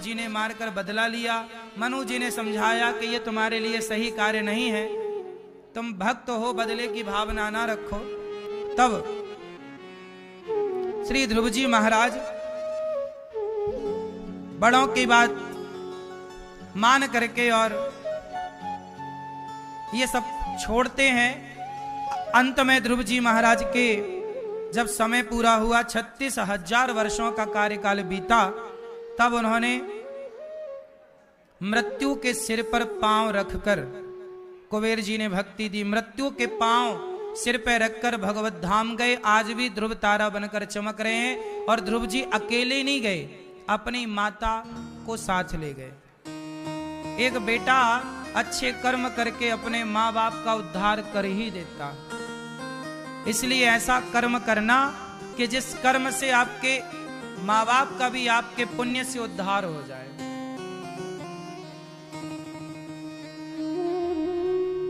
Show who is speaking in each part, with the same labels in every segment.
Speaker 1: जी ने मारकर बदला लिया। मनु जी ने समझाया कि ये तुम्हारे लिए सही कार्य नहीं है, तुम भक्त हो, बदले की भावना ना रखो। तब श्री ध्रुव जी महाराज बड़ों की बात मान करके और ये सब छोड़ते हैं। अंत में ध्रुव जी महाराज के जब समय पूरा हुआ, 36,000 वर्षों का कार्यकाल बीता, तब उन्होंने मृत्यु के सिर पर पांव रखकर, कुबेर जी ने भक्ति दी, मृत्यु के पांव सिर पर रखकर भगवत धाम गए। आज भी ध्रुव तारा बनकर चमक रहे हैं। और ध्रुव जी अकेले नहीं गए, अपनी माता को साथ ले गए। एक बेटा अच्छे कर्म करके अपने माँ बाप का उद्धार कर ही देता, इसलिए ऐसा कर्म करना कि जिस कर्म से आपके माँ बाप का भी आपके पुण्य से उद्धार हो जाए।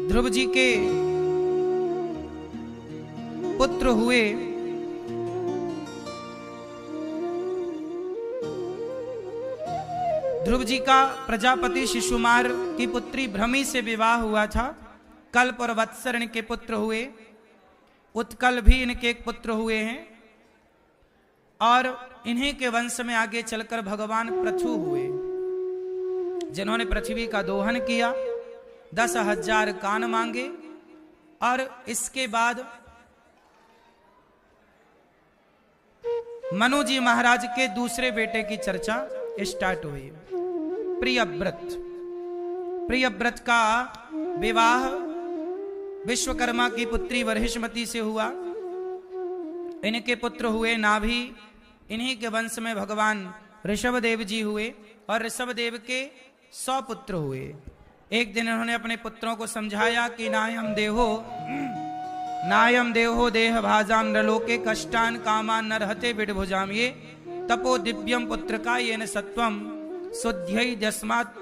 Speaker 1: ध्रुव जी के पुत्र हुए ध्रुव जी का प्रजापति शिशुमार की पुत्री भ्रमी से विवाह हुआ था। कल्प और वत्सर इनके पुत्र हुए। उत्कल भी इनके एक पुत्र हुए हैं। और इन्हीं के वंश में आगे चलकर भगवान पृथु हुए, जिन्होंने पृथ्वी का दोहन किया, 10,000 कान मांगे। और इसके बाद मनु जी महाराज के दूसरे बेटे की चर्चा स्टार्ट हुई, प्रियव्रत। प्रियव्रत का विवाह विश्वकर्मा की पुत्री वर्हिष्मती से हुआ। इनके पुत्र हुए नाभि। इन्हीं के वंश में भगवान ऋषभदेव जी हुए और ऋषभदेव के 100 पुत्र हुए। एक दिन उन्होंने अपने पुत्रों को समझाया कि नायम देहो देह भाजाम नलोके कष्टान कामान न रहते विडभुजाम। ये तपो दिव्यम पुत्र का ये न सत्वम शुद्ध्यई दस्मात्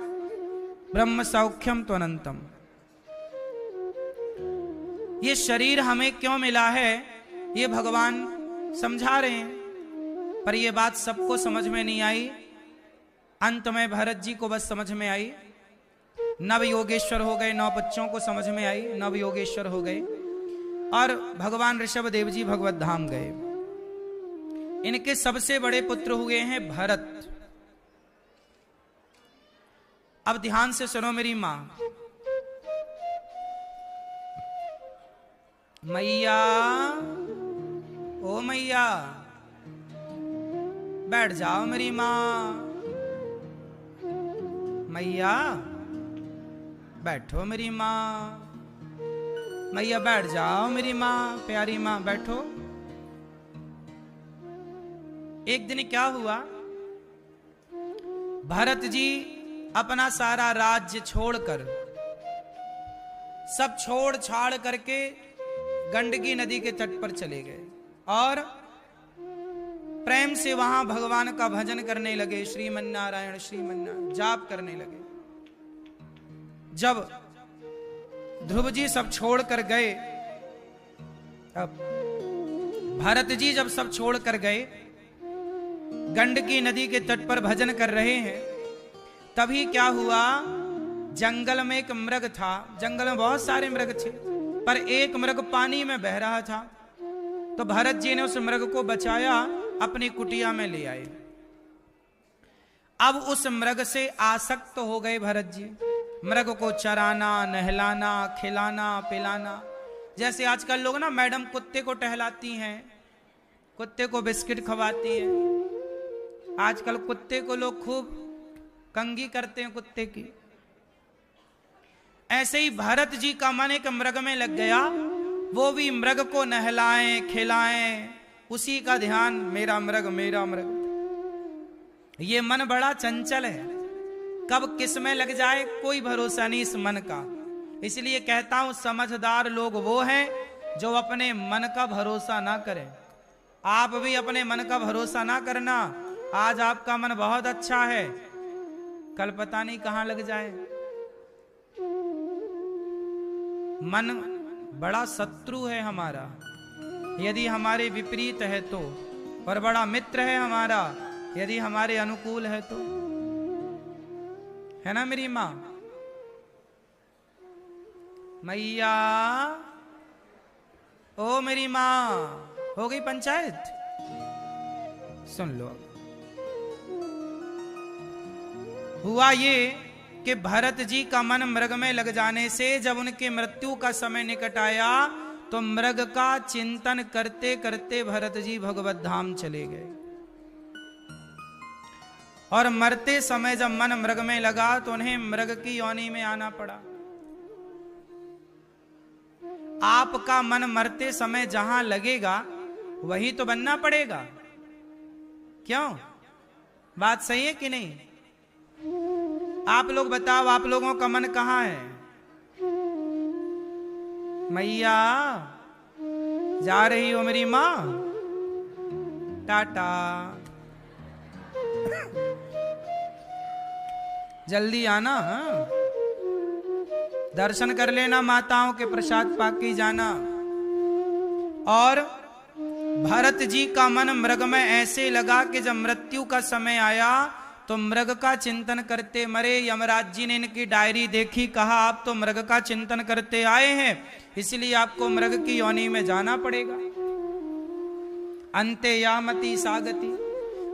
Speaker 1: ब्रह्म सौख्यम त्वनंतम। ये शरीर हमें क्यों मिला है, ये भगवान समझा रहे हैं, पर ये बात सबको समझ में नहीं आई। अंत में भरत जी को बस समझ में आई। नव योगेश्वर हो गए, 9 बच्चों को समझ में आई, नव योगेश्वर हो गए। और भगवान ऋषभदेव जी भगवत धाम गए। इनके सबसे बड़े पुत्र हुए हैं भरत। अब ध्यान से सुनो मेरी मां। मैया, ओ मैया, बैठ जाओ मेरी मां। मैया बैठो मेरी मां। मैया बैठ जाओ मेरी मां, प्यारी मां बैठो। एक दिन क्या हुआ, भरत जी अपना सारा राज्य छोड़कर, सब छोड़ छाड़ करके गंडकी नदी के तट पर चले गए और प्रेम से वहां भगवान का भजन करने लगे। श्रीमन्नारायण श्रीमन्नारायण जाप करने लगे। जब ध्रुव जी सब छोड़ कर गए, अब भरत जी जब सब छोड़ कर गए, गंडकी नदी के तट पर भजन कर रहे हैं, तभी क्या हुआ, जंगल में एक मृग था। जंगल में बहुत सारे मृग थे, पर एक मृग पानी में बह रहा था। तो भरत जी ने उस मृग को बचाया, अपनी कुटिया में ले आए। अब उस मृग से आसक्त हो गए भरत जी। मृग को चराना, नहलाना, खिलाना, पिलाना। जैसे आजकल लोग ना, मैडम कुत्ते को टहलाती हैं, कुत्ते को बिस्किट खवाती है। आजकल कुत्ते को लोग खूब कंगी करते हैं कुत्ते की। ऐसे ही भरत जी का मन एक मृग में लग गया। वो भी मृग को नहलाएं, खिलाएं, उसी का ध्यान, मेरा मृग मेरा मृग। ये मन बड़ा चंचल है, कब किस में लग जाए कोई भरोसा नहीं इस मन का। इसलिए कहता हूं, समझदार लोग वो हैं जो अपने मन का भरोसा ना करें। आप भी अपने मन का भरोसा ना करना। आज आपका मन बहुत अच्छा है, कल पता नहीं कहां लग जाए। मन बड़ा शत्रु है हमारा, यदि हमारे विपरीत है तो, और बड़ा मित्र है हमारा यदि हमारे अनुकूल है तो। है ना मेरी माँ? मैया, ओ मेरी माँ, हो गई पंचायत? सुन लो। हुआ ये कि भरत जी का मन मृग में लग जाने से जब उनके मृत्यु का समय निकट आया तो मृग का चिंतन करते करते भरत जी भगवत धाम चले गए। और मरते समय जब मन मृग में लगा तो उन्हें मृग की योनि में आना पड़ा। आपका मन मरते समय जहां लगेगा वही तो बनना पड़ेगा। क्यों? बात सही है कि नहीं? आप लोग बताओ, आप लोगों का मन कहां है? मैया, जा रही हो मेरी मां? टाटा। जल्दी आना। हाँ? दर्शन कर लेना माताओं के, प्रसाद पाक की जाना। और भरत जी का मन मृग में ऐसे लगा कि जब मृत्यु का समय आया तो मृग का चिंतन करते मरे। यमराज जी ने इनकी डायरी देखी, कहा आप तो मृग का चिंतन करते आए हैं, इसलिए आपको मृग की योनि में जाना पड़ेगा। अंते या मति सागति,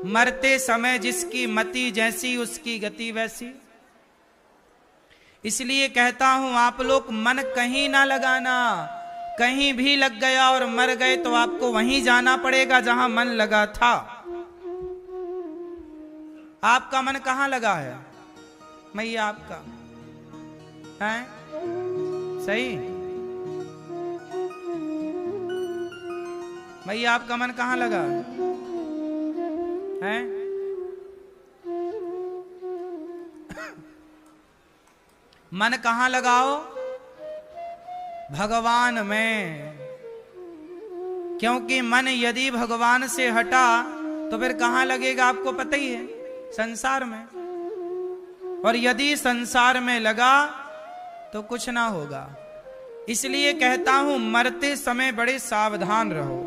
Speaker 1: मरते समय जिसकी मति जैसी उसकी गति वैसी। इसलिए कहता हूं आप लोग मन कहीं ना लगाना। कहीं भी लग गया और मर गए तो आपको वहीं जाना पड़ेगा जहां मन लगा था। आपका मन कहां लगा है मैया? आपका है सही? मैया, आपका मन कहां लगा है? मन कहां लगाओ? भगवान में। क्योंकि मन यदि भगवान से हटा तो फिर कहां लगेगा? आपको पता ही है, संसार में। और यदि संसार में लगा तो कुछ ना होगा। इसलिए कहता हूं मरते समय बड़े सावधान रहो।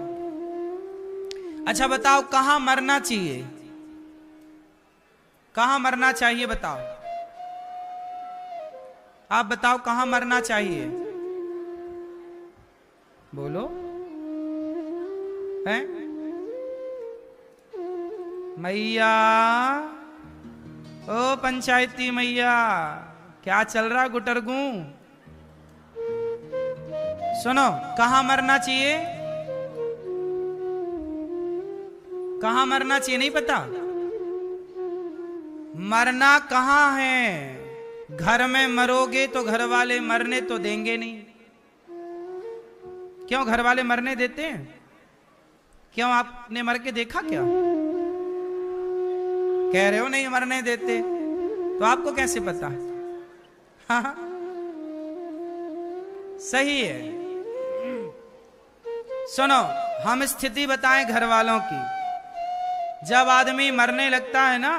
Speaker 1: अच्छा बताओ, कहां मरना चाहिए? कहां मरना चाहिए बताओ? आप बताओ कहां मरना चाहिए? बोलो। हैं? मैया, ओ पंचायती मैया, क्या चल रहा गुटरगू? सुनो, कहां मरना चाहिए? कहां मरना चाहिए नहीं पता? मरना कहां है? घर में मरोगे तो घर वाले मरने तो देंगे नहीं। क्यों घर वाले मरने देते हैं? क्यों, आपने मर के देखा क्या? कह रहे हो नहीं मरने देते, तो आपको कैसे पता? हाँ, सही है। सुनो, हम स्थिति बताएं घर वालों की। जब आदमी मरने लगता है ना,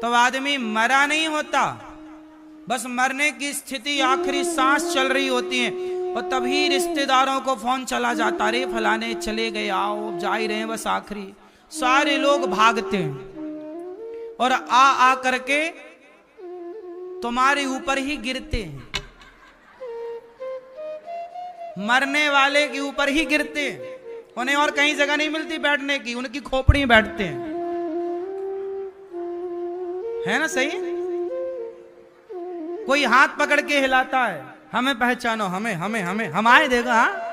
Speaker 1: तो आदमी मरा नहीं होता, बस मरने की स्थिति, आखिरी सांस चल रही होती है। और तभी रिश्तेदारों को फोन चला जाता, रे फलाने चले गए, आओ, जा ही रहे हैं बस आखिरी। सारे लोग भागते हैं और आ करके तुम्हारे ऊपर ही गिरते हैं। मरने वाले के ऊपर ही गिरते हैं। उन्हें और कहीं जगह नहीं मिलती बैठने की, उनकी खोपड़ी में बैठते हैं। है ना सही? कोई हाथ पकड़ के हिलाता है, हमें पहचानो, हमें हमें हमें हम आए देगा। हाँ?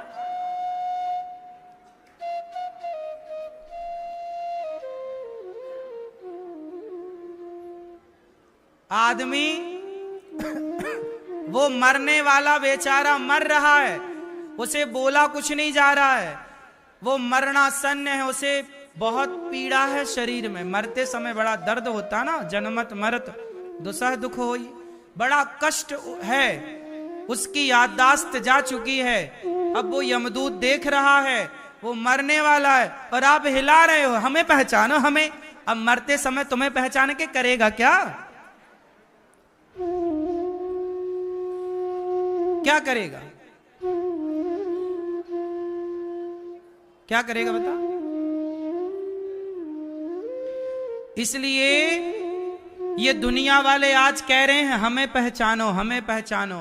Speaker 1: आदमी वो मरने वाला बेचारा मर रहा है, उसे बोला कुछ नहीं जा रहा है, वो मरणासन्न है, उसे बहुत पीड़ा है शरीर में। मरते समय बड़ा दर्द होता ना, जन्मत मरत दुसह दुख होई, बड़ा कष्ट है। उसकी याददाश्त जा चुकी है। अब वो यमदूत देख रहा है, वो मरने वाला है और आप हिला रहे हो, हमें पहचानो हमें। अब मरते समय तुम्हें पहचान के करेगा क्या? क्या करेगा? क्या करेगा बता? इसलिए ये दुनिया वाले आज कह रहे हैं हमें पहचानो, हमें पहचानो।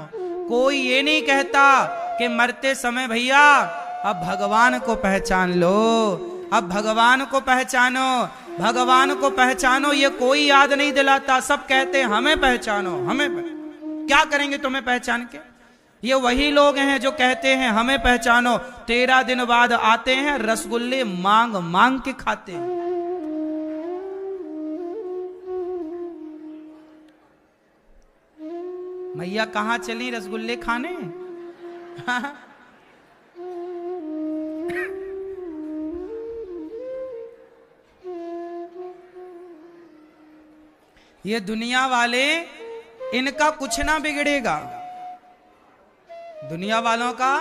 Speaker 1: कोई ये नहीं कहता कि मरते समय भैया अब भगवान को पहचान लो, अब भगवान को पहचानो, भगवान को पहचानो। ये कोई याद नहीं दिलाता, सब कहते हैं हमें पहचानो, क्या करेंगे तुम्हें पहचान के? ये वही लोग हैं जो कहते हैं हमें पहचानो, 13 दिन बाद आते हैं रसगुल्ले मांग मांग के खाते हैं। मैया कहां चली रसगुल्ले खाने? ये दुनिया वाले, इनका कुछ ना बिगड़ेगा, दुनिया वालों का।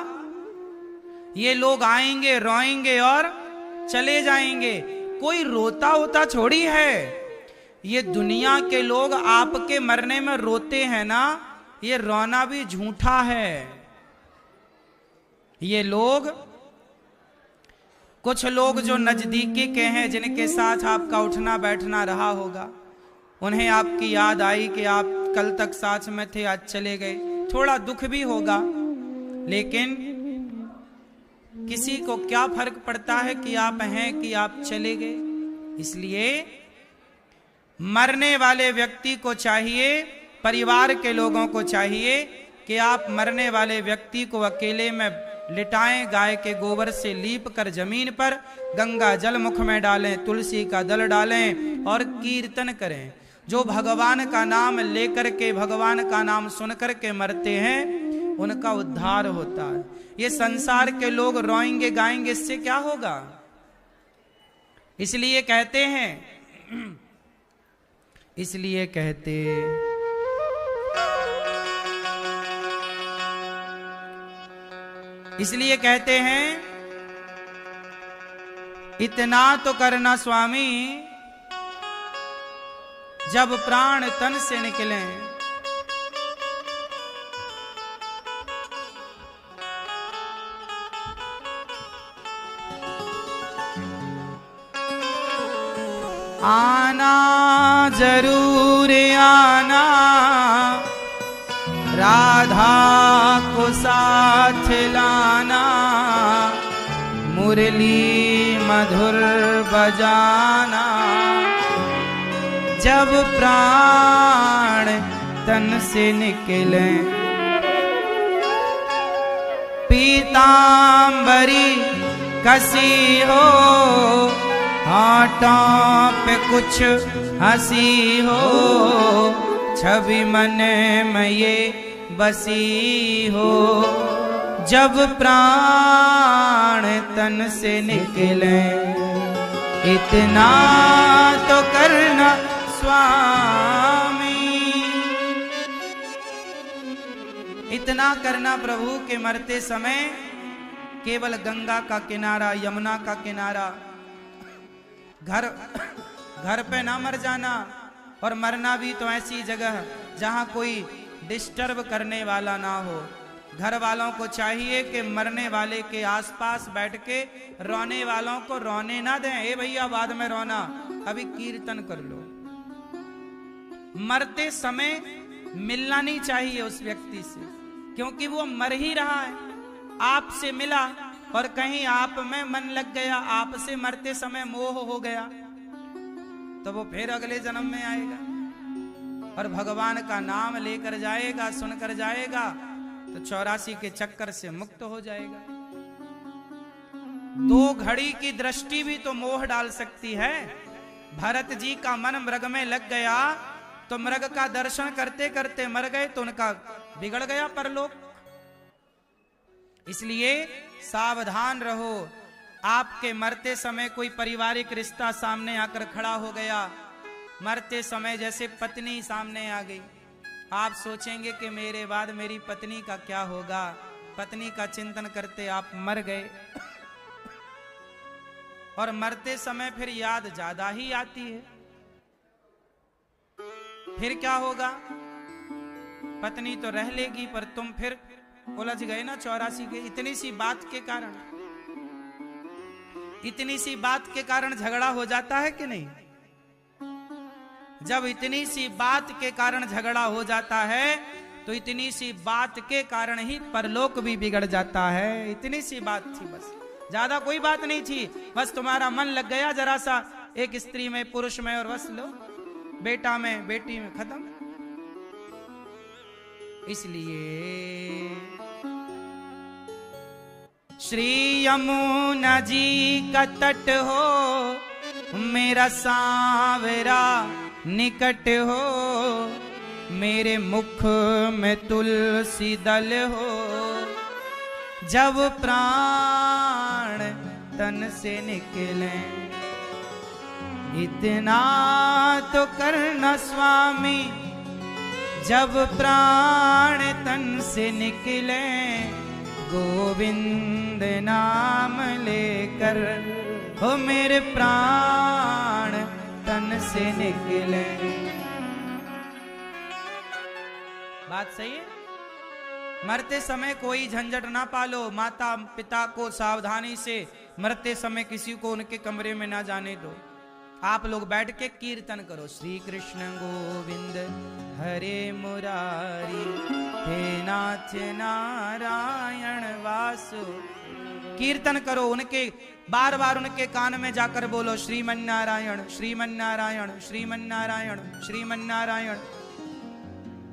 Speaker 1: ये लोग आएंगे, रोएंगे और चले जाएंगे, कोई रोता होता छोड़ी है। ये दुनिया के लोग आपके मरने में रोते हैं ना, ये रोना भी झूठा है। ये लोग, कुछ लोग जो नजदीकी के हैं, जिनके साथ आपका उठना बैठना रहा होगा, उन्हें आपकी याद आई कि आप कल तक साथ में थे, आज चले गए, थोड़ा दुख भी होगा। लेकिन किसी को क्या फर्क पड़ता है कि आप हैं कि आप चले गए। इसलिए मरने वाले व्यक्ति को चाहिए, परिवार के लोगों को चाहिए कि आप मरने वाले व्यक्ति को अकेले में लिटाएं, गाय के गोबर से लीप कर जमीन पर गंगा जल मुख में डालें, तुलसी का दल डालें और कीर्तन करें। जो भगवान का नाम लेकर के, भगवान का नाम सुन करके मरते हैं, उनका उद्धार होता है। ये संसार के लोग रोएंगे गाएंगे, इससे क्या होगा? इसलिए कहते हैं, इसलिए कहते हैं इतना तो करना स्वामी जब प्राण तन से निकले। आना जरूर आना, राधा को साथ लाना, मुरली मधुर बजाना, जब प्राण तन से निकले। पीतांबरी कसी हो, होठों पे कुछ हंसी हो, छवि मन में ये बसी हो, जब प्राण तन से निकले। इतना तो करना स्वामी, इतना करना प्रभु के मरते समय केवल गंगा का किनारा, यमुना का किनारा, घर पे ना मर जाना। और मरना भी तो ऐसी जगह जहां कोई डिस्टर्ब करने वाला ना हो। घर वालों को चाहिए कि मरने वाले के आसपास बैठ के रोने वालों को रोने ना दें। ए भैया बाद में रोना, अभी कीर्तन कर लो। मरते समय मिलना नहीं चाहिए उस व्यक्ति से, क्योंकि वो मर ही रहा है। आपसे मिला और कहीं आप में मन लग गया, आपसे मरते समय मोह हो गया, तो वो फिर अगले जन्म में आएगा और भगवान का नाम लेकर जाएगा, सुनकर जाएगा, तो 84 के चक्कर से मुक्त हो जाएगा। 2 घड़ी की दृष्टि भी तो मोह डाल सकती है। भरत जी का मन मृग में लग गया तो मृग का दर्शन करते करते मर गए, तो उनका बिगड़ गया परलोक। इसलिए सावधान रहो। आपके मरते समय कोई पारिवारिक रिश्ता सामने आकर खड़ा हो गया, मरते समय जैसे पत्नी सामने आ गई, आप सोचेंगे कि मेरे बाद मेरी पत्नी का क्या होगा। पत्नी का चिंतन करते आप मर गए और मरते समय फिर याद ज्यादा ही आती है। फिर क्या होगा? पत्नी तो रह लेगी पर तुम फिर उलझ गए ना 84 के। इतनी सी बात के कारण, इतनी सी बात के कारण झगड़ा हो जाता है कि नहीं? जब इतनी सी बात के कारण झगड़ा हो जाता है तो इतनी सी बात के कारण ही परलोक भी बिगड़ जाता है। इतनी सी बात थी, बस ज्यादा कोई बात नहीं थी, बस तुम्हारा मन लग गया जरा सा एक स्त्री में, पुरुष में, और बस लो बेटा में, बेटी में, खत्म। इसलिए श्री यमुना जी का तट हो, मेरा सांवरा निकट हो, मेरे मुख में तुलसी दल हो, जब प्राण तन से निकले, इतना तो करना स्वामी, जब प्राण तन से निकले, गोविंद नाम लेकर, हो मेरे प्राण तन से निकले। बात सही है। मरते समय कोई झंझट ना पालो, माता पिता को सावधानी से मरते समय किसी को उनके कमरे में ना जाने दो। आप लोग बैठ के कीर्तन करो, श्री कृष्ण गोविंद हरे मुरारी, हे नाथ नारायण वासु। कीर्तन करो, उनके बार बार उनके कान में जाकर बोलो, श्रीमन नारायण श्रीमन नारायण श्रीमन नारायण श्रीमन नारायण,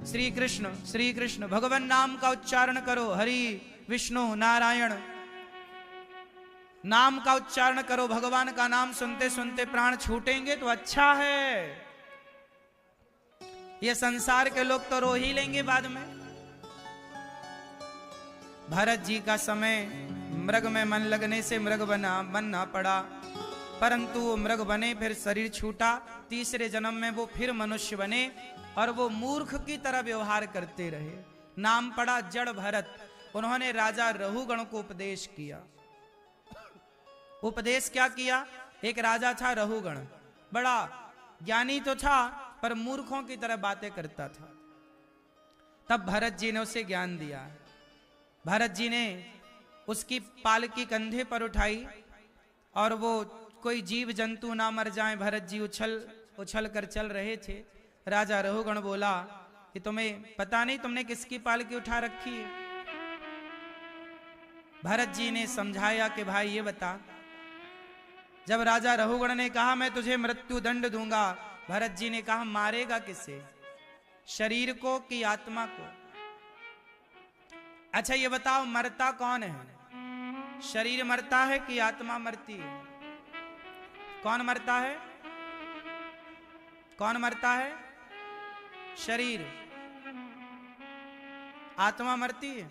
Speaker 1: श्री कृष्ण भगवान नाम का उच्चारण करो, हरि विष्णु नारायण नाम का उच्चारण करो। भगवान का नाम सुनते सुनते प्राण छूटेंगे तो अच्छा है। ये संसार के लोग तो रो ही लेंगे बाद में। भरत जी का समय मृग में मन लगने से मृग बनना पड़ा, परंतु वो मृग बने, फिर शरीर छूटा, तीसरे जन्म में वो फिर मनुष्य बने और वो मूर्ख की तरह व्यवहार करते रहे। नाम पड़ा जड़ भरत। उन्होंने राजा रहुगण को उपदेश किया। उपदेश क्या किया? एक राजा था रहुगण, बड़ा ज्ञानी तो था पर मूर्खों की तरह बातें करता था। तब भरत जी ने उसे ज्ञान दिया। भरत जी ने उसकी पालकी कंधे पर उठाई और वो कोई जीव जंतु ना मर जाए। भरत जी उछल कर चल रहे थे। राजा रहुगण बोला कि तुम्हें पता नहीं तुमने किसकी पालकी उठा रखी है? भरत जी ने समझाया कि भाई ये बता। जब राजा रहुगण ने कहा मैं तुझे मृत्यु दंड दूंगा, भरत जी ने कहा मारेगा किसे, शरीर को कि आत्मा को? अच्छा ये बताओ मरता कौन है? शरीर मरता है कि आत्मा मरती है? कौन मरता है? कौन मरता है? शरीर। आत्मा मरती है।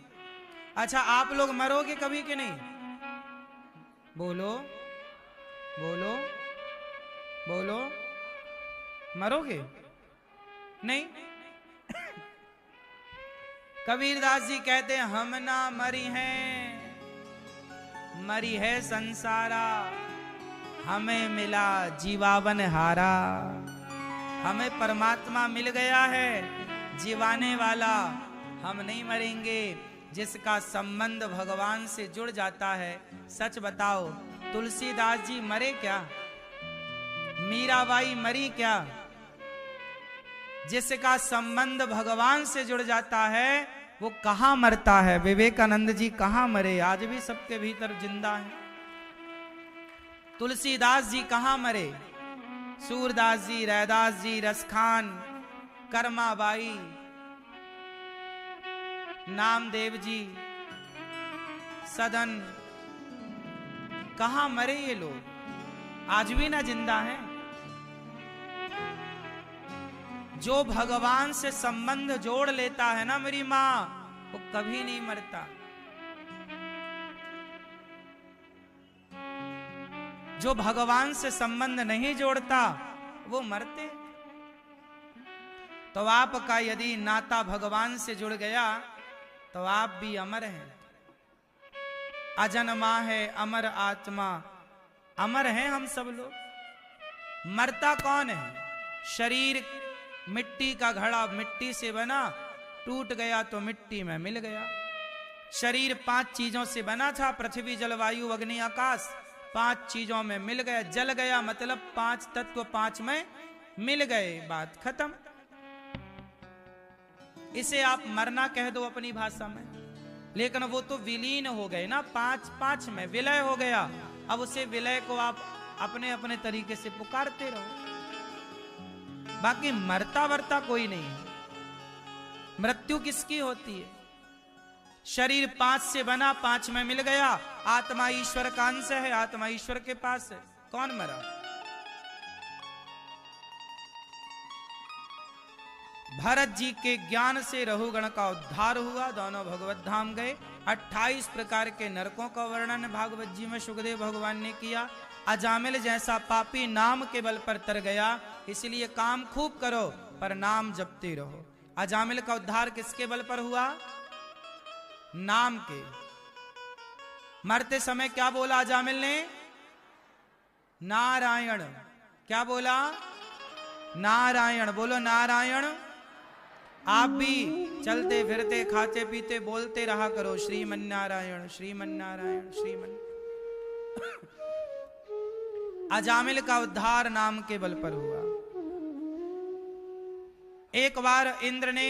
Speaker 1: अच्छा आप लोग मरोगे कभी कि नहीं? बोलो बोलो बोलो, मरोगे? नहीं। कबीरदास जी कहते हैं हम ना मरी हैं, मरी है संसारा, हमें मिला जीवावन हारा। हमें परमात्मा मिल गया है जीवाने वाला, हम नहीं मरेंगे। जिसका संबंध भगवान से जुड़ जाता है। सच बताओ तुलसीदास जी मरे क्या? मीराबाई मरी क्या? जिसका संबंध भगवान से जुड़ जाता है वो कहां मरता है? विवेकानंद जी कहां मरे? आज भी सबके भीतर जिंदा है। तुलसीदास जी कहां मरे? सूरदास जी, रैदास जी, रसखान, कर्माबाई, नामदेव जी, सदन, कहां मरे ये लोग? आज भी ना जिंदा हैं। जो भगवान से संबंध जोड़ लेता है ना मेरी मां, वो कभी नहीं मरता। जो भगवान से संबंध नहीं जोड़ता वो मरते। तो आपका यदि नाता भगवान से जुड़ गया तो आप भी अमर हैं। अजन्मा है अमर आत्मा, अमर हैं हम सब लोग। मरता कौन है? शरीर मिट्टी का घड़ा, मिट्टी से बना, टूट गया तो मिट्टी में मिल गया। शरीर 5 चीजों से बना था, पृथ्वी जल वायु अग्नि आकाश। 5 चीजों में मिल गया, जल गया, मतलब 5 तत्व 5 में मिल गए, बात खत्म। इसे आप मरना कह दो अपनी भाषा में, लेकिन वो तो विलीन हो गए ना, पांच में विलय हो गया। अब उसे विलय को आप अपने अपने तरीके से पुकारते रहो, बाकी मरता वरता कोई नहीं है। मृत्यु किसकी होती है? शरीर 5 से बना, 5 में मिल गया। आत्मा ईश्वर का अंश है, आत्मा ईश्वर के पास है। कौन मरा? भरत जी के ज्ञान से रहुगण का उद्धार हुआ, दोनों भगवत धाम गए। 28 प्रकार के नरकों का वर्णन भागवत जी में सुखदेव भगवान ने किया। अजामिल जैसा पापी नाम के बल पर तर गया, इसलिए काम खूब करो पर नाम जपते रहो। अजामिल का उद्धार किसके बल पर हुआ? नाम के। मरते समय क्या बोला अजामिल ने? नारायण। क्या बोला? नारायण। बोलो नारायण। आप भी चलते फिरते खाते पीते बोलते रहा करो श्रीमन्नारायण श्रीमन्नारायण श्रीमन। अजामिल का उद्धार नाम के बल पर हुआ। एक बार इंद्र ने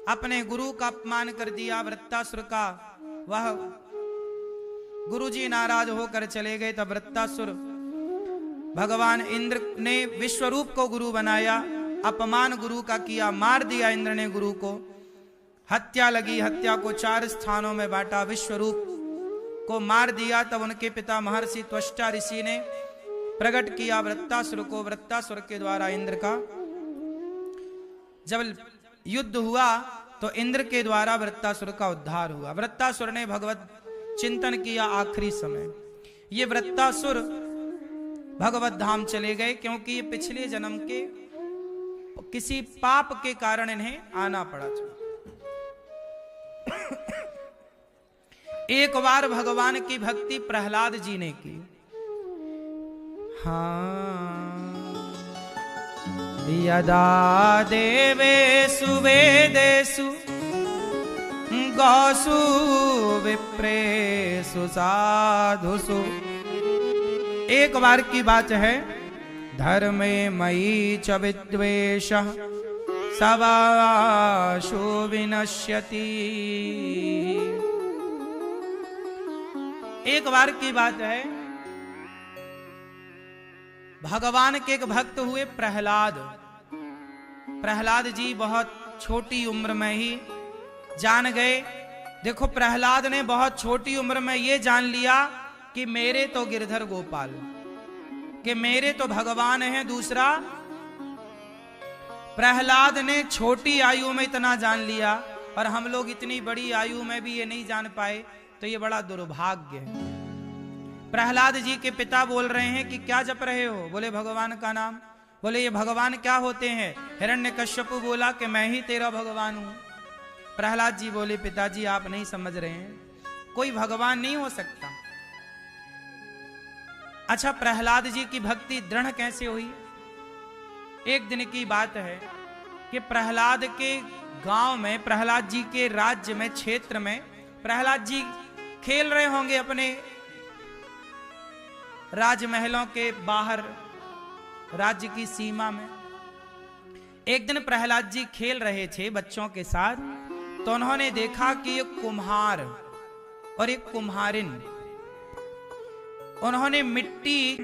Speaker 1: अपने गुरु का अपमान कर दिया, वृत्तासुर का। वह गुरुजी नाराज होकर चले गए, तब वृत्तासुर भगवान इंद्र ने विश्वरूप को गुरु बनाया, अपमान गुरु का किया, मार दिया इंद्र ने गुरु को। हत्या लगी, हत्या को 4 स्थानों में बांटा, विश्वरूप को मार दिया। तब उनके पिता महर्षि त्वष्टा ऋषि ने प्रकट किया वृत्तासुर को। वृत्तासुर के द्वारा इंद्र का जब युद्ध हुआ तो इंद्र के द्वारा वृत्तासुर का उद्धार हुआ। वृत्तासुर ने भगवत चिंतन किया आखिरी समय। ये वृत्तासुर भगवत धाम चले गए, क्योंकि ये पिछले जन्म के किसी पाप के कारण इन्हें आना पड़ा था। एक बार भगवान की भक्ति प्रहलाद जी ने की। हाँ, यदा देवेषु वेदेषु गौसु विप्रेषु साधुषु। एक बार की बात है, धर्मे मयि च विद्वेषः सवाशो विनश्यति। एक बार की बात है, भगवान के एक भक्त हुए प्रहलाद। प्रहलाद जी बहुत छोटी उम्र में ही जान गए। देखो, प्रहलाद ने बहुत छोटी उम्र में ये जान लिया कि मेरे तो गिरधर गोपाल, कि मेरे तो भगवान हैं। दूसरा, प्रहलाद ने छोटी आयु में इतना जान लिया, और हम लोग इतनी बड़ी आयु में भी ये नहीं जान पाए, तो ये बड़ा दुर्भाग्य है। प्रहलाद जी के पिता बोल रहे हैं कि क्या जप रहे हो? बोले भगवान का नाम। बोले ये भगवान क्या होते हैं? हिरण्यकश्यपु बोला कि मैं ही तेरा भगवान हूं। प्रहलाद जी बोले पिताजी आप नहीं समझ रहे हैं, कोई भगवान नहीं हो सकता। अच्छा, प्रहलाद जी की भक्ति दृढ़ कैसे हुई? एक दिन की बात है कि प्रहलाद के गांव में, प्रहलाद जी के राज्य में, क्षेत्र में, प्रहलाद जी खेल रहे होंगे अपने राजमहलों के बाहर, राज्य की सीमा में। एक दिन प्रहलाद जी खेल रहे थे बच्चों के साथ, तो उन्होंने देखा कि एक कुम्हार और एक कुम्हारिन, उन्होंने मिट्टी,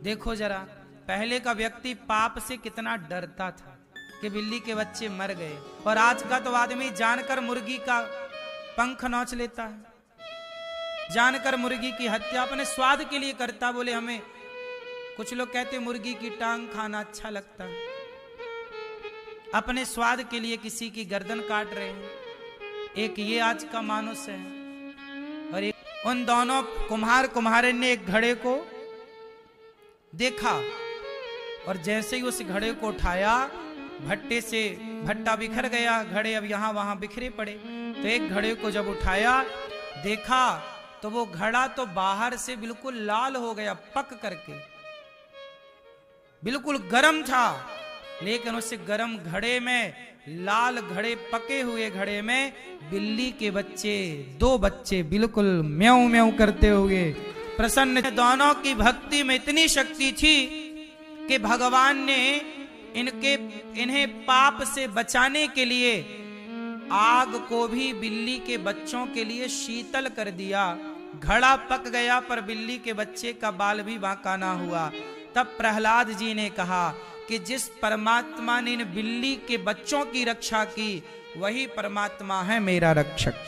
Speaker 1: देखो जरा, पहले का व्यक्ति पाप से कितना डरता था कि बिल्ली के बच्चे मर गए, और आज का तो आदमी जानकर मुर्गी का पंख नोच लेता है, जानकर मुर्गी की हत्या अपने स्वाद के लिए करता। बोले हमें, कुछ लोग कहते मुर्गी की टांग खाना अच्छा लगता है, अपने स्वाद के लिए किसी की गर्दन काट रहे हैं। एक ये आज का मानुष है, और एक उन दोनों कुम्हार कुम्हारिन ने एक घड़े को देखा, और जैसे ही उस घड़े को उठाया, भट्टे से भट्टा बिखर गया, घड़े अब यहां वहां बिखरे पड़े। तो एक घड़े को जब उठाया, देखा तो वो घड़ा तो बाहर से बिल्कुल लाल हो गया, पक करके बिल्कुल गर्म था, लेकिन उस गर्म घड़े में, लाल घड़े, पके हुए घड़े में बिल्ली के बच्चे, 2 बच्चे बिल्कुल म्याऊं म्याऊं करते हुए प्रसन्न। दोनों की भक्ति में इतनी शक्ति थी कि भगवान ने इन्हें पाप से बचाने के लिए आग को भी बिल्ली के बच्चों के लिए शीतल कर दिया। घड़ा पक गया पर बिल्ली के बच्चे का बाल भी बांका ना हुआ। तब प्रहलाद जी ने कहा कि जिस परमात्मा ने इन बिल्ली के बच्चों की रक्षा की वही परमात्मा है मेरा रक्षक।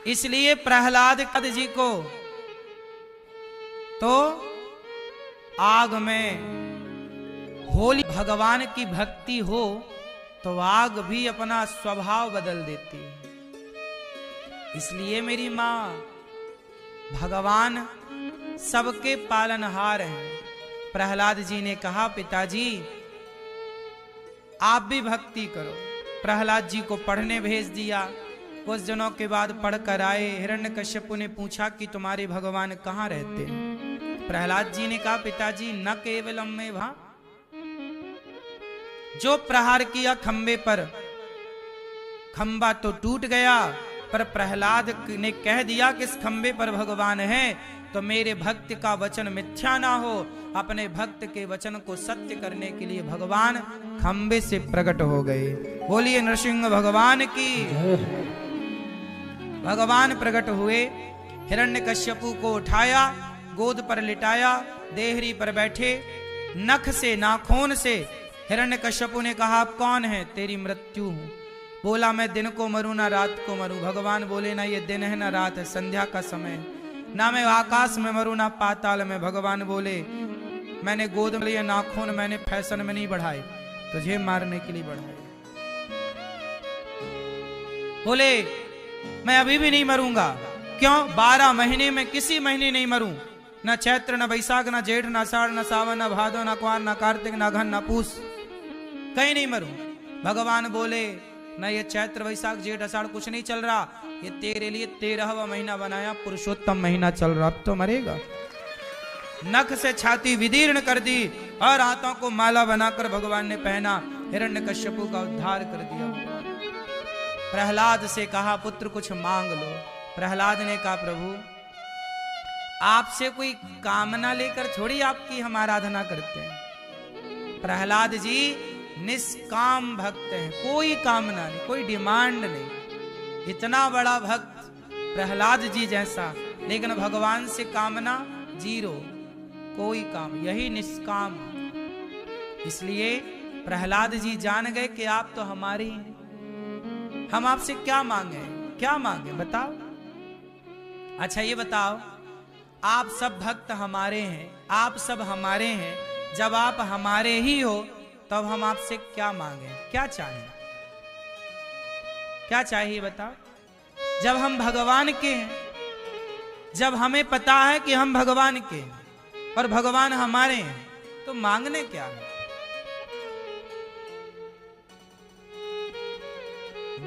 Speaker 1: इसलिए प्रहलाद जी को तो आग में होली भगवान की भक्ति हो तो आग भी अपना स्वभाव बदल देती है। इसलिए मेरी मां, भगवान सबके पालनहार हैं। प्रहलाद जी ने कहा पिताजी आप भी भक्ति करो। प्रहलाद जी को पढ़ने भेज दिया। कुछ दिनों के बाद पढ़कर आए। हिरण्यकश्यप ने पूछा कि तुम्हारे भगवान कहाँ रहते हैं? प्रहलाद जी ने कहा पिताजी न केवलम में वहां जो प्रहार किया खंबे पर, खंबा तो टूट गया पर प्रहलाद ने कह दिया कि इस खंबे पर भगवान है तो मेरे भक्त का वचन मिथ्या ना हो। अपने भक्त के वचन को सत्य करने के लिए भगवान खंबे से प्रकट हो गए। बोलिए नरसिंह भगवान की। भगवान प्रकट हुए। हिरण्यकश्यपु को उठाया, गोद पर लिटाया, देहरी पर बैठे, नख से नाखून से हिरण्यकश्यपु ने कहा आप कौन है? तेरी मृत्यु हूं। बोला मैं दिन को मरूं ना रात को मरूं। भगवान बोले ना ये दिन है ना रात है, संध्या का समय, ना मैं आकाश में मरूं ना पाताल में। भगवान बोले मैंने गोद में लिए नाखून मैंने फैशन में नहीं बढ़ाए, तुझे मारने के लिए बढ़ाए। बोले मैं अभी भी नहीं मरूंगा। क्यों? 12 महीने में किसी महीने नहीं मरूं, न चैत्र न बैसाख न जेठ न आषाढ़ न सावन न भादो न कुआर न कार्तिक न अघन न पूस, कहीं नहीं मरूं। भगवान बोले न ये चैत्र वैशाख जेठ आषाढ़ कुछ नहीं चल रहा, ये तेरे लिए 13वां महीना बनाया, पुरुषोत्तम महीना चल रहा, अब तो मरेगा। नख से छाती विदीर्ण कर दी और हाथों को माला बनाकर भगवान ने पहना। हिरण्यकश्यपु का उद्धार कर दिया। प्रहलाद से कहा पुत्र कुछ मांग लो। प्रहलाद ने कहा प्रभु आपसे कोई कामना लेकर थोड़ी आपकी हम आराधना करते हैं। प्रहलाद जी निष्काम भक्त हैं, कोई कामना नहीं, कोई डिमांड नहीं। इतना बड़ा भक्त प्रहलाद जी जैसा, लेकिन भगवान से कामना जीरो, कोई काम, यही निष्काम। इसलिए प्रहलाद जी जान गए कि आप तो हमारे ही हैं। हम आपसे क्या मांगे? क्या मांगे बताओ। अच्छा ये बताओ, आप सब भक्त हमारे हैं, आप सब हमारे हैं, जब आप हमारे ही हो तब हम आपसे क्या मांगे? क्या चाहिए? क्या चाहिए बताओ। जब हम भगवान के हैं, जब हमें पता है कि हम भगवान के हैं और भगवान हमारे हैं, तो मांगने क्या है?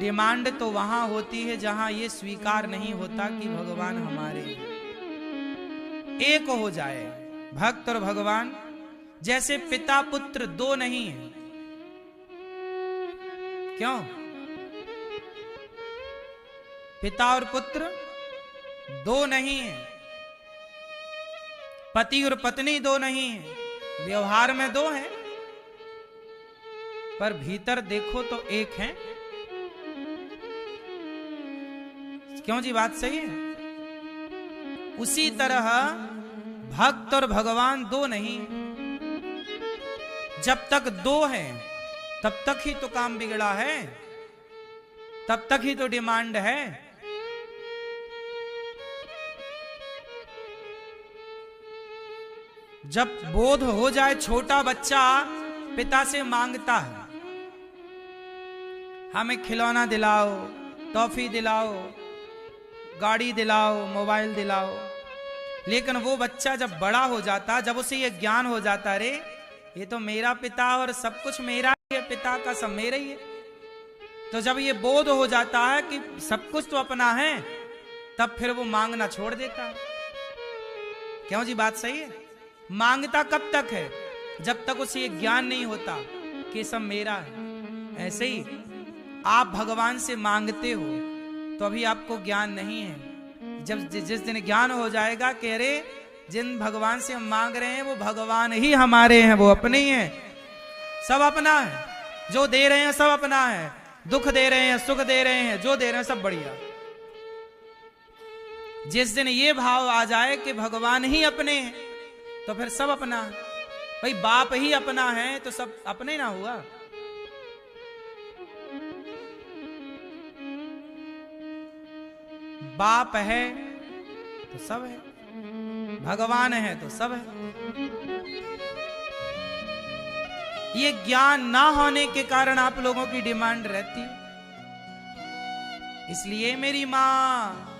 Speaker 1: डिमांड तो वहां होती है जहां ये स्वीकार नहीं होता कि भगवान हमारे हैं। एक हो जाए भक्त और भगवान, जैसे पिता पुत्र दो नहीं है। क्यों? पिता और पुत्र दो नहीं है, पति और पत्नी दो नहीं है, व्यवहार में दो है पर भीतर देखो तो एक है। क्यों जी? बात सही है। उसी तरह भक्त और भगवान दो नहीं, जब तक दो हैं तब तक ही तो काम बिगड़ा है, तब तक ही तो डिमांड है। जब बोध हो जाए, छोटा बच्चा पिता से मांगता है हमें खिलौना दिलाओ, टॉफी दिलाओ, गाड़ी दिलाओ, मोबाइल दिलाओ, लेकिन वो बच्चा जब बड़ा हो जाता, जब उसे ये ज्ञान हो जाता रे ये तो मेरा पिता और सब कुछ मेरा ही है, पिता का सब मेरा ही है, तो जब ये बोध हो जाता है कि सब कुछ तो अपना है, तब फिर वो मांगना छोड़ देता है। क्यों जी? बात सही है। मांगता कब तक है? जब तक उसे ये ज्ञान नहीं होता कि सब मेरा है। ऐसे ही आप भगवान से मांगते हो तो अभी आपको ज्ञान नहीं है। जब जिस दिन ज्ञान हो जाएगा कि अरे जिन भगवान से हम मांग रहे हैं वो भगवान ही हमारे हैं, वो अपने ही हैं, सब अपना है। जो दे रहे हैं सब अपना है, दुख दे रहे हैं, सुख दे रहे हैं, जो दे रहे हैं सब बढ़िया। जिस दिन ये भाव आ जाए कि भगवान ही अपने हैं तो फिर सब अपना है। भाई बाप ही अपना है तो सब अपने ना हुआ। बाप है तो सब है, भगवान है तो सब है। ये ज्ञान ना होने के कारण आप लोगों की डिमांड रहती है। इसलिए मेरी मां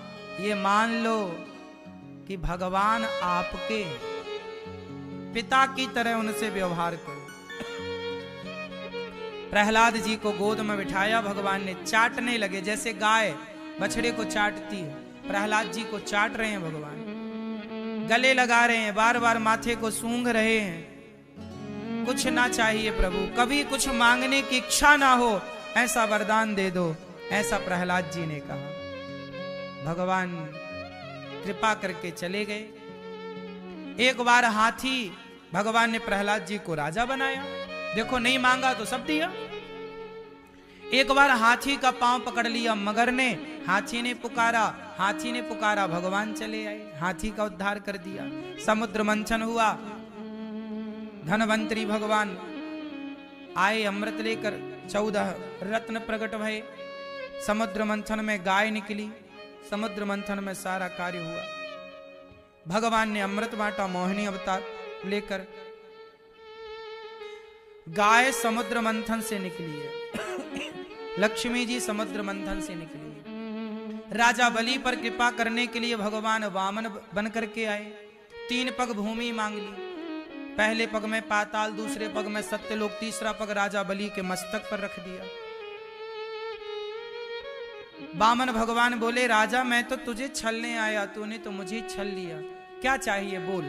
Speaker 1: ये मान लो कि भगवान आपके पिता की तरह उनसे व्यवहार करो। प्रहलाद जी को गोद में बिठाया भगवान ने, चाटने लगे जैसे गाय बछड़े को चाटती है। प्रहलाद जी को चाट रहे हैं भगवान, गले लगा रहे हैं, बार बार माथे को सूंघ रहे हैं। कुछ ना चाहिए प्रभु, कभी कुछ मांगने की इच्छा ना हो, ऐसा वरदान दे दो, ऐसा प्रहलाद जी ने कहा। भगवान कृपा करके चले गए। एक बार हाथी भगवान ने प्रहलाद जी को राजा बनाया। देखो नहीं मांगा तो सब दिया। एक बार हाथी का पांव पकड़ लिया मगर ने, हाथी ने पुकारा, भगवान चले आए, हाथी का उद्धार कर दिया। समुद्र मंथन हुआ, धनवंतरी भगवान आए अमृत लेकर, 14 रत्न प्रकट भये। समुद्र मंथन में गाय निकली, समुद्र मंथन में सारा कार्य हुआ। भगवान ने अमृत बांटा मोहिनी अवतार लेकर। गाय समुद्र मंथन से निकली है, लक्ष्मी जी समुद्र मंथन से निकली है। राजा बलि पर कृपा करने के लिए भगवान वामन बन करके आए। 3 पग भूमि मांग ली, पहले पग में पाताल, दूसरे पग में सत्यलोक, तीसरा पग राजा बलि के मस्तक पर रख दिया। वामन भगवान बोले, राजा मैं तो तुझे छलने आया, तूने तो मुझे छल लिया, क्या चाहिए बोल,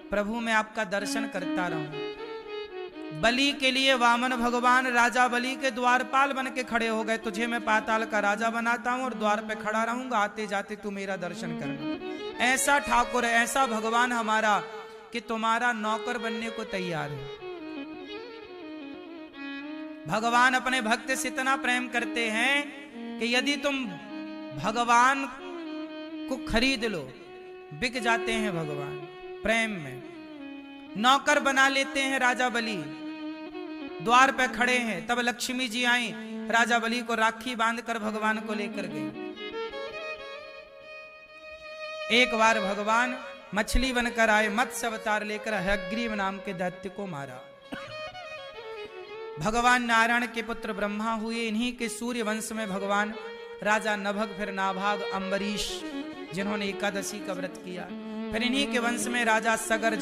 Speaker 1: प्रभु मैं आपका दर्शन करता रहूं। बलि के लिए वामन भगवान राजा बलि के द्वारपाल बन के खड़े हो गए। तुझे मैं पाताल का राजा बनाता हूं और द्वार पे खड़ा रहूंगा, आते जाते तू मेरा दर्शन करना। ऐसा ठाकुर है, ऐसा भगवान हमारा कि तुम्हारा नौकर बनने को तैयार है। भगवान अपने भक्त से इतना प्रेम करते हैं कि यदि तुम भगवान को खरीद लो, बिक जाते हैं भगवान प्रेम में। नौकर बना लेते हैं राजा बलि, द्वार पे खड़े हैं। तब लक्ष्मी जी आई, राजा बलि को राखी बांधकर भगवान को लेकर गई। एक बार भगवान मछली बनकर आए, मत्स्य अवतार लेकर हयग्रीव नाम के दैत्य को मारा। भगवान नारायण के पुत्र ब्रह्मा हुए। इन्हीं के सूर्य वंश में भगवान राजा नभग, फिर नाभाग, अम्बरीश जिन्होंने एकादशी का व्रत किया। फिर इन्हीं के वंश में राजा सगर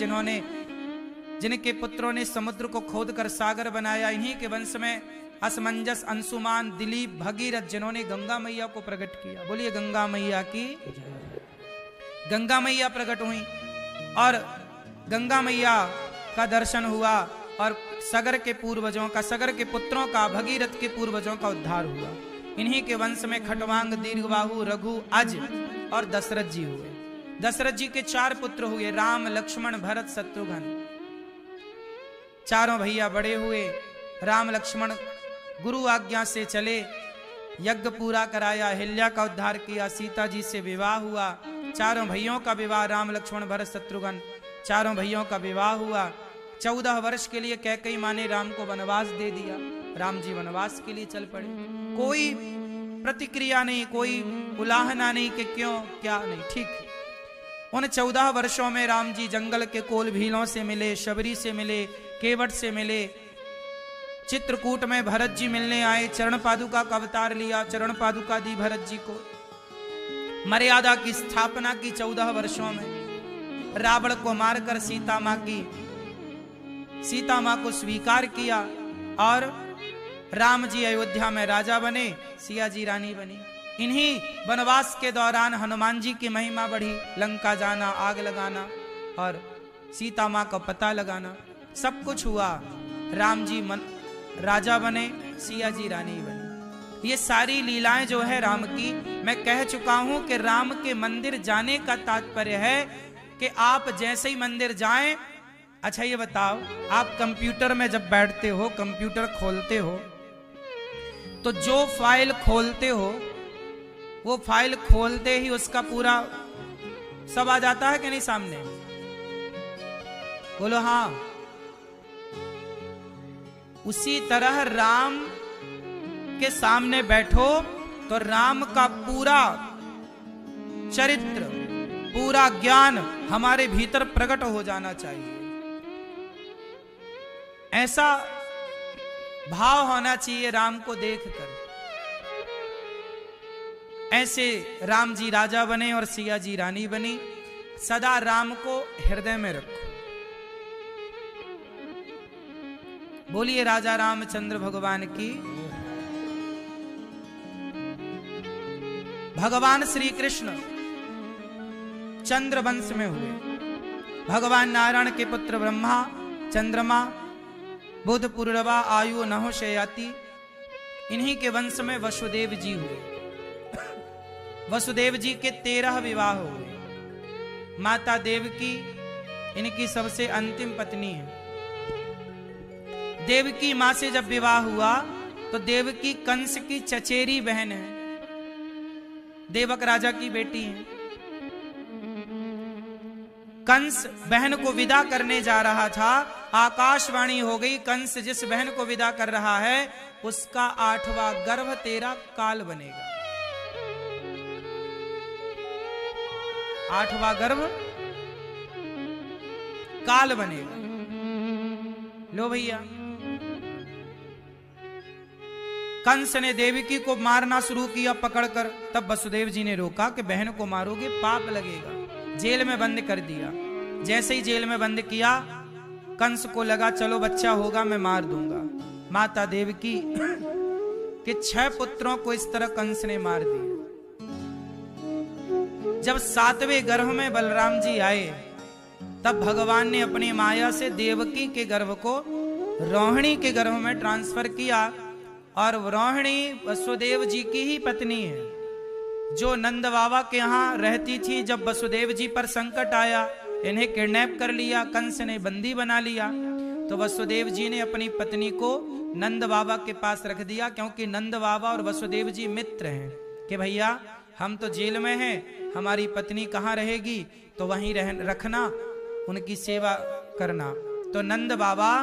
Speaker 1: जिनके पुत्रों ने समुद्र को खोदकर सागर बनाया। इन्हीं के वंश में असमंजस, अंशुमान, दिलीप, भगीरथ जिन्होंने गंगा मैया को प्रकट किया। बोलिए गंगा मैया की। गंगा मैया प्रकट हुई और गंगा मैया का दर्शन हुआ और सगर के पूर्वजों का, सगर के पुत्रों का, भगीरथ के पूर्वजों का उद्धार हुआ। इन्हीं के वंश में खटवांग, दीर्घबाहु, रघु, अज और दशरथ जी हुए। दशरथ जी के 4 पुत्र हुए, राम, लक्ष्मण, भरत, शत्रुघ्न। चारों भैया बड़े हुए। राम लक्ष्मण गुरु आज्ञा से चले, यज्ञ पूरा कराया, हिल्या का उद्धार किया, सीता जी से विवाह हुआ। चारों भैयों का विवाह, राम लक्ष्मण भरत शत्रुघ्न, चारों भैयों का विवाह हुआ। 14 वर्ष के लिए कैकेयी माँ ने राम को वनवास दे दिया। राम जी वनवास के लिए चल पड़े। कोई प्रतिक्रिया नहीं, कोई उलाहना नहीं कि क्यों क्या नहीं, ठीक। उन 14 वर्षों में राम जी जंगल के कोल भीलों से मिले, शबरी से मिले, केवट से मिले। चित्रकूट में भरत जी मिलने आए, चरण पादुका का अवतार लिया, चरण पादुका दी भरत जी को। मर्यादा की स्थापना की 14 वर्षों में। रावण को मारकर सीता मां को स्वीकार किया और राम जी अयोध्या में राजा बने, सिया जी रानी बनी। इन्हीं वनवास के दौरान हनुमान जी की महिमा बढ़ी, लंका जाना, आग लगाना और सीता मां का पता लगाना, सब कुछ हुआ। राम जी राजा बने, सिया जी रानी बनी। ये सारी लीलाएं जो है राम की, मैं कह चुका हूं कि राम के मंदिर जाने का तात्पर्य है कि आप जैसे ही मंदिर जाएं, अच्छा ये बताओ, आप कंप्यूटर में जब बैठते हो, कंप्यूटर खोलते हो, तो जो फाइल खोलते हो वो फाइल खोलते ही उसका पूरा सब आ जाता है कि नहीं सामने? बोलो हाँ। उसी तरह राम के सामने बैठो तो राम का पूरा चरित्र, पूरा ज्ञान हमारे भीतर प्रकट हो जाना चाहिए। ऐसा भाव होना चाहिए राम को देखकर। ऐसे राम जी राजा बने और सिया जी रानी बनी। सदा राम को हृदय में रखो। बोलिए राजा रामचंद्र भगवान की। भगवान श्री कृष्ण चंद्र वंश में हुए। भगवान नारायण के पुत्र ब्रह्मा, चंद्रमा, बुध, पूर्वा, आयु, नहो, शयाति, इन्हीं के वंश में वसुदेव जी हुए। वसुदेव जी के 13 विवाह हुए। माता देवकी इनकी सबसे अंतिम पत्नी है। देवकी मां से जब विवाह हुआ तो देवकी कंस की चचेरी बहन है, देवक राजा की बेटी है। कंस बहन को विदा करने जा रहा था, आकाशवाणी हो गई, कंस जिस बहन को विदा कर रहा है उसका 8वां गर्भ तेरा काल बनेगा। 8वां गर्भ काल बनेगा। लो भैया, कंस ने देवकी को मारना शुरू किया पकड़कर। तब वसुदेव जी ने रोका कि बहन को मारोगे पाप लगेगा। जेल में बंद कर दिया। जैसे ही जेल में बंद किया, कंस को लगा चलो बच्चा होगा मैं मार दूंगा। माता देवकी के 6 पुत्रों को इस तरह कंस ने मार दिया। जब 7वें गर्भ में बलराम जी आए, तब भगवान ने अपनी माया से देवकी के गर्भ को रोहिणी के गर्भ में ट्रांसफर किया। और रोहिणी वसुदेव जी की ही पत्नी है, जो नंद बाबा के यहाँ रहती थी। जब वसुदेव जी पर संकट आया, इन्हें किडनैप कर लिया, कंस ने बंदी बना लिया, तो वसुदेव जी ने अपनी पत्नी को नंद बाबा के पास रख दिया। क्योंकि नंद बाबा और वसुदेव जी मित्र हैं कि भैया हम तो जेल में हैं, हमारी पत्नी कहाँ रहेगी, तो वहीं रखना, उनकी सेवा करना। तो नंद बाबा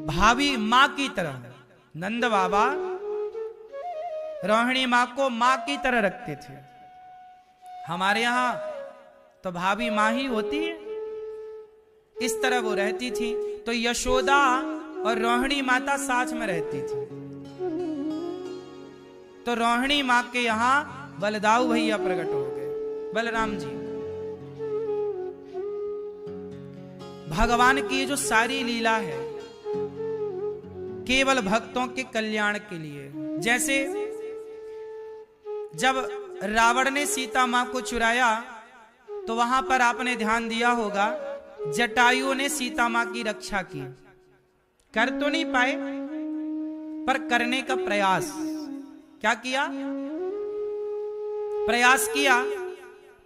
Speaker 1: भाभी मां की तरह, नंद बाबा रोहिणी मां को मां की तरह रखते थे। हमारे यहां तो भाभी मां ही होती है, इस तरह वो रहती थी। तो यशोदा और रोहिणी माता साथ में रहती थी। तो रोहिणी मां के यहां बलदाऊ भैया प्रकट हो गए, बलराम जी। भगवान की जो सारी लीला है केवल भक्तों के कल्याण के लिए। जैसे जब रावण ने सीता मां को चुराया, तो वहां पर आपने ध्यान दिया होगा, जटायु ने सीता मां की रक्षा की। कर तो नहीं पाए, पर करने का प्रयास क्या किया? प्रयास किया,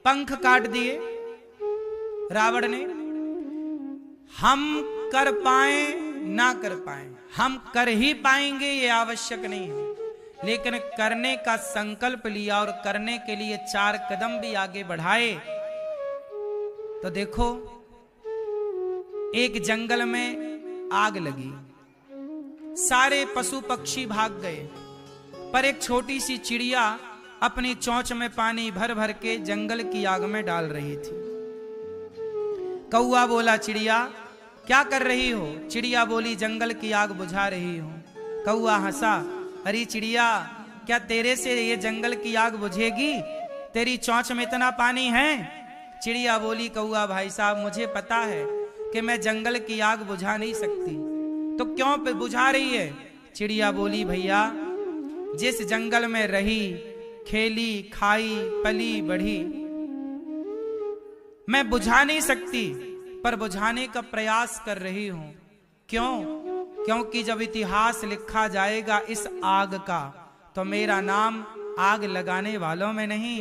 Speaker 1: पंख काट दिए रावण ने। हम कर पाए ना कर पाए, हम कर ही पाएंगे ये आवश्यक नहीं है, लेकिन करने का संकल्प लिया और करने के लिए 4 कदम भी आगे बढ़ाए। तो देखो, एक जंगल में आग लगी, सारे पशु पक्षी भाग गए, पर एक छोटी सी चिड़िया अपनी चोंच में पानी भर भर के जंगल की आग में डाल रही थी। कौआ बोला, चिड़िया क्या कर रही हो? चिड़िया बोली, जंगल की आग बुझा रही हूं। कौआ हंसा, अरे चिड़िया, क्या तेरे से ये जंगल की आग बुझेगी? तेरी चोंच में इतना पानी है? चिड़िया बोली, कौआ भाई साहब, मुझे पता है कि मैं जंगल की आग बुझा नहीं सकती, तो क्यों पे बुझा रही है? चिड़िया बोली, भैया जिस जंगल में रही, खेली, खाई, पली, बढ़ी, मैं बुझा नहीं सकती, पर बुझाने का प्रयास कर रही हूं। क्यों? क्योंकि जब इतिहास लिखा जाएगा इस आग का, तो मेरा नाम आग लगाने वालों में नहीं,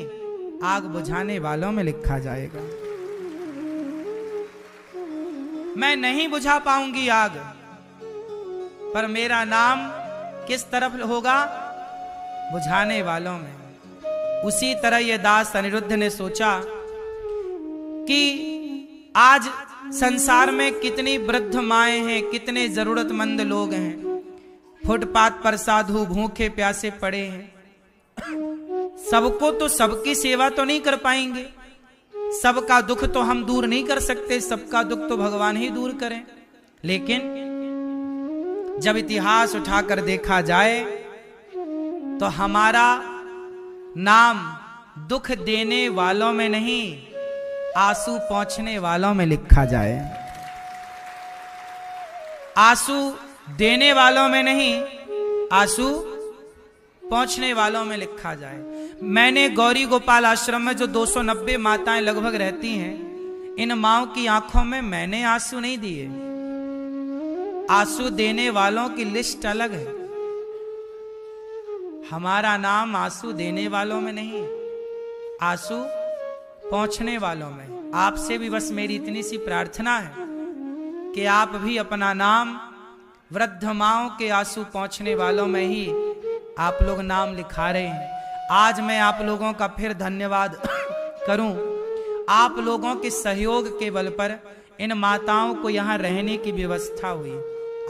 Speaker 1: आग बुझाने वालों में लिखा जाएगा। मैं नहीं बुझा पाऊंगी आग, पर मेरा नाम किस तरफ होगा? बुझाने वालों में। उसी तरह ये दास अनिरुद्ध ने सोचा कि आज संसार में कितनी वृद्ध माएं हैं, कितने जरूरतमंद लोग हैं, फुटपाथ पर साधु भूखे प्यासे पड़े हैं। सबको तो सबकी सेवा तो नहीं कर पाएंगे, सबका दुख तो हम दूर नहीं कर सकते, सबका दुख तो भगवान ही दूर करें। लेकिन जब इतिहास उठाकर देखा जाए तो हमारा नाम दुख देने वालों में नहीं, आंसू पहुंचने वालों में लिखा जाए। आंसू देने वालों में नहीं, आंसू पहुंचने वालों में लिखा जाए। मैंने गौरी गोपाल आश्रम में जो 290 माताएं लगभग रहती हैं, इन माओं की आंखों में मैंने आंसू नहीं दिए। आंसू देने वालों की लिस्ट अलग है। हमारा नाम आंसू देने वालों में नहीं, आंसू पहुंचने वालों में। आपसे भी बस मेरी इतनी सी प्रार्थना है कि आप भी अपना नाम वृद्ध माओं के आंसू पहुंचने वालों में ही आप लोग नाम लिखा रहे हैं। आज मैं आप लोगों का फिर धन्यवाद करूं। आप लोगों के सहयोग के बल पर इन माताओं को यहाँ रहने की व्यवस्था हुई।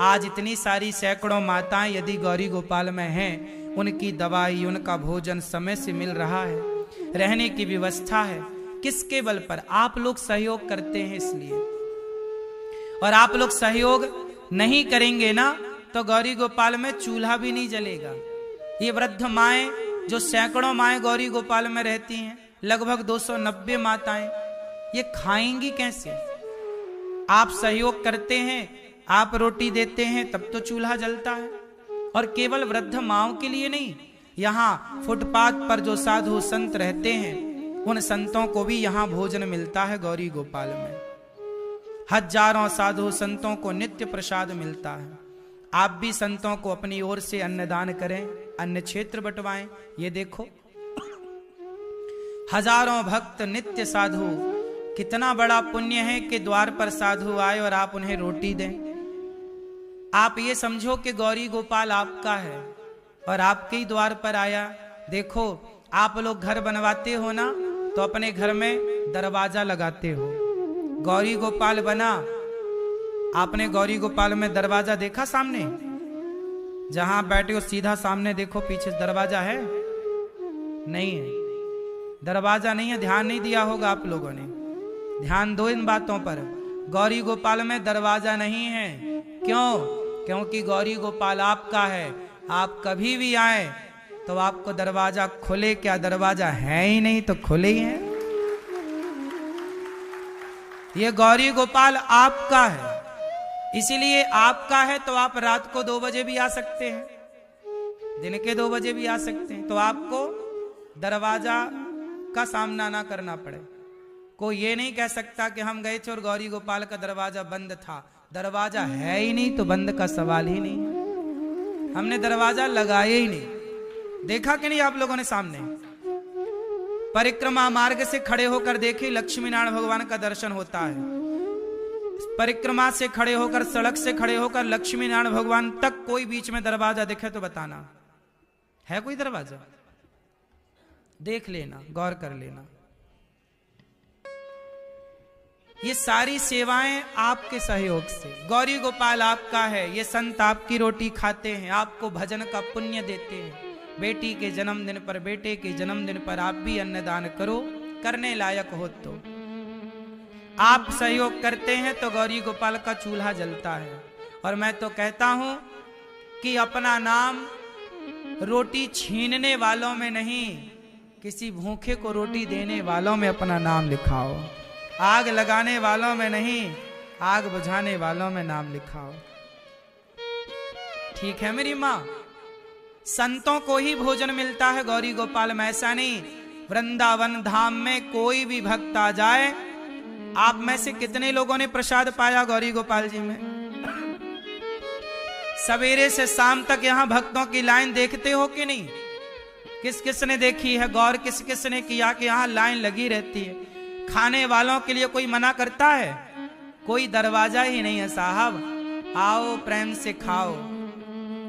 Speaker 1: आज इतनी सारी सैकड़ों माताएं यदि गौरी गोपाल में हैं, उनकी दवाई, उनका भोजन समय से मिल रहा है, रहने की व्यवस्था है। किसके बल पर? आप लोग सहयोग करते हैं इसलिए। और आप लोग सहयोग नहीं करेंगे ना तो गौरी गोपाल में चूल्हा भी नहीं जलेगा। ये वृद्ध माएं, जो सैकड़ों माएं गौरी गोपाल में रहती हैं, लगभग 290 माताएं, ये खाएंगी कैसे? आप सहयोग करते हैं, आप रोटी देते हैं, तब तो चूल्हा जलता है। और केवल वृद्ध माओं के लिए नहीं, यहाँ फुटपाथ पर जो साधु संत रहते हैं, उन संतों को भी यहाँ भोजन मिलता है गौरी गोपाल में। हजारों साधु संतों को नित्य प्रसाद मिलता है। आप भी संतों को अपनी ओर से अन्नदान करें, अन्न क्षेत्र बंटवाएं। ये देखो हजारों भक्त नित्य साधु, कितना बड़ा पुण्य है कि द्वार पर साधु आए और आप उन्हें रोटी दें। आप ये समझो कि गौरी गोपाल आपका है और आपके ही द्वार पर आया। देखो आप लोग घर बनवाते हो ना, तो अपने घर में दरवाजा लगाते हो। गौरी गोपाल बना, आपने गौरी गोपाल में दरवाजा देखा सामने? जहां बैठे हो सीधा सामने देखो, पीछे दरवाजा है? नहीं है, दरवाजा नहीं है। ध्यान नहीं दिया होगा आप लोगों ने। ध्यान दो इन बातों पर। गौरी गोपाल में दरवाजा नहीं है। क्यों? क्योंकि गौरी गोपाल आपका है। आप कभी भी आए तो आपको दरवाजा खुले, क्या दरवाजा है ही नहीं तो खुले ही है। ये गौरी गोपाल आपका है, इसीलिए आपका है तो आप रात को 2 बजे भी आ सकते हैं, दिन के 2 बजे भी आ सकते हैं, तो आपको दरवाजा का सामना ना करना पड़े। कोई ये नहीं कह सकता कि हम गए थे और गौरी गोपाल का दरवाजा बंद था। दरवाजा है ही नहीं तो बंद का सवाल ही नहीं है। हमने दरवाजा लगाया ही नहीं। देखा कि नहीं आप लोगों ने? सामने परिक्रमा मार्ग से खड़े होकर देखी, लक्ष्मी नारायण भगवान का दर्शन होता है। परिक्रमा से खड़े होकर, सड़क से खड़े होकर लक्ष्मी नारायण भगवान तक कोई बीच में दरवाजा दिखे तो बताना, है कोई दरवाजा? देख लेना, गौर कर लेना। ये सारी सेवाएं आपके सहयोग से। गौरी गोपाल आपका है, ये संत आपकी रोटी खाते हैं, आपको भजन का पुण्य देते हैं। बेटी के जन्मदिन पर, बेटे के जन्मदिन पर आप भी अन्नदान करो, करने लायक हो तो। आप सहयोग करते हैं तो गौरी गोपाल का चूल्हा जलता है। और मैं तो कहता हूं कि अपना नाम रोटी छीनने वालों में नहीं, किसी भूखे को रोटी देने वालों में अपना नाम लिखाओ। आग लगाने वालों में नहीं, आग बुझाने वालों में नाम लिखाओ। ठीक है मेरी माँ? संतों को ही भोजन मिलता है गौरी गोपाल में, ऐसा नहीं। वृंदावन धाम में कोई भी भक्त आ जाए, आप में से कितने लोगों ने प्रसाद पाया गौरी गोपाल जी में? सवेरे से शाम तक यहां भक्तों की लाइन देखते हो कि नहीं? किस किस ने देखी है, गौर किस किस ने किया कि यहाँ लाइन लगी रहती है। खाने वालों के लिए कोई मना करता है? कोई दरवाजा ही नहीं है साहब, आओ प्रेम से खाओ,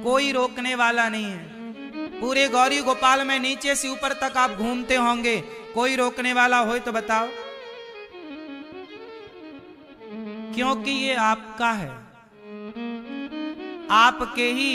Speaker 1: कोई रोकने वाला नहीं है। पूरे गौरी गोपाल में नीचे से ऊपर तक आप घूमते होंगे, कोई रोकने वाला हो तो बताओ, क्योंकि ये आपका है, आपके ही